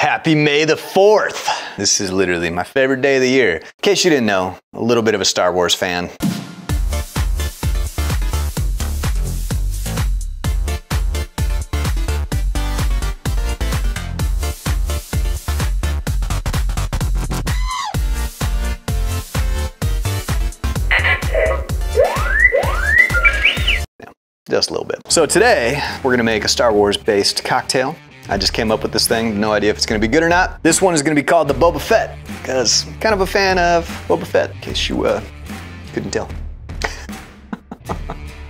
Happy May the 4th. This is literally my favorite day of the year. In case you didn't know, a little bit of a Star Wars fan. Just a little bit. So today, we're gonna make a Star Wars based cocktail. I just came up with this thing, no idea if it's gonna be good or not. This one is gonna be called the Boba Fett, because I'm kind of a fan of Boba Fett, in case you couldn't tell.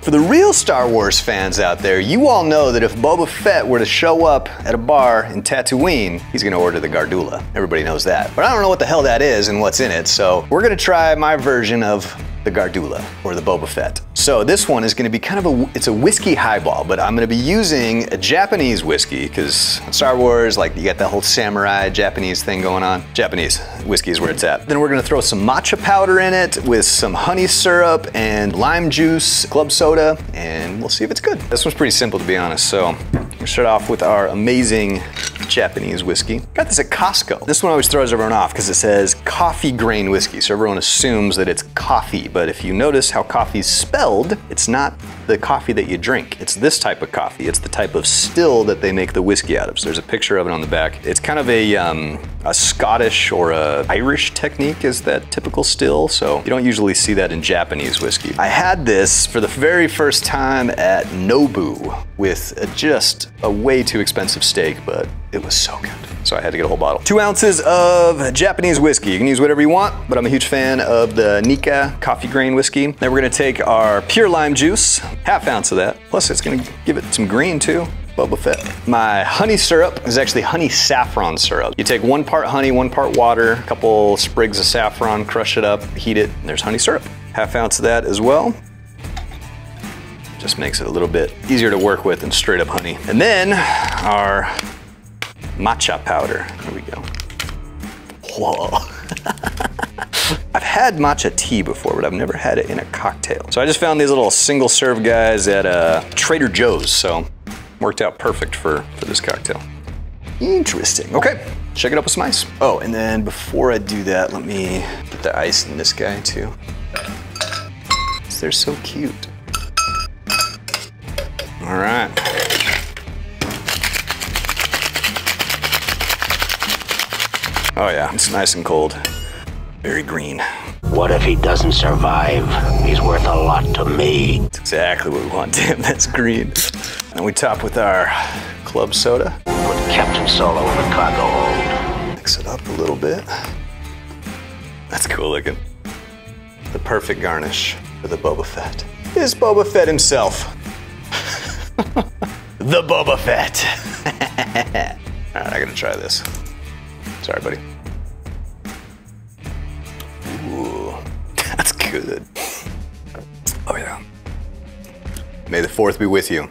For the real Star Wars fans out there, you all know that if Boba Fett were to show up at a bar in Tatooine, he's gonna order the Gardula. Everybody knows that. But I don't know what the hell that is and what's in it, so we're gonna try my version of the Gardula, or the Boba Fett. So this one is gonna be kind of it's a whiskey highball, but I'm gonna be using a Japanese whiskey, because in Star Wars, like, you got that whole samurai Japanese thing going on. Japanese whiskey is where it's at. Then we're gonna throw some matcha powder in it with some honey syrup and lime juice, club soda, and we'll see if it's good. This one's pretty simple, to be honest, so we'll start off with our amazing Japanese whiskey. Got this at Costco. This one always throws everyone off because it says coffee grain whiskey, so everyone assumes that it's coffee, but if you notice how coffee's spelled, it's not the coffee that you drink. It's this type of coffee. It's the type of still that they make the whiskey out of. So there's a picture of it on the back. It's kind of a Scottish or a Irish technique is that typical still, so you don't usually see that in Japanese whiskey. I had this for the very first time at Nobu with just a way too expensive steak, but it was so good. So I had to get a whole bottle. 2 ounces of Japanese whiskey. You can use whatever you want, but I'm a huge fan of the Nikka coffee grain whiskey. Then we're gonna take our pure lime juice, ½ ounce of that. Plus it's gonna give it some green too. Boba Fett. My honey syrup is actually honey saffron syrup. You take 1 part honey, 1 part water, a couple sprigs of saffron, crush it up, heat it, and there's honey syrup. ½ ounce of that as well. Just makes it a little bit easier to work with than straight up honey. And then our matcha powder. There we go. Whoa. I've had matcha tea before, but I've never had it in a cocktail. So I just found these little single serve guys at Trader Joe's, so worked out perfect for this cocktail. Interesting. Okay, shake it up with some ice. Oh, and then before I do that, let me get the ice in this guy too. They're so cute. All right. Oh yeah, it's nice and cold. Very green. What if he doesn't survive? He's worth a lot to me. That's exactly what we want, Tim. That's green. And we top with our club soda. Put Captain Solo in the cargo hold. Mix it up a little bit. That's cool looking. The perfect garnish for the Boba Fett. Is Boba Fett himself. The Boba Fett. All right, I gotta try this. Sorry, buddy. Ooh, that's good. Oh yeah. May the 4th be with you.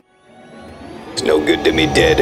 It's no good to me dead.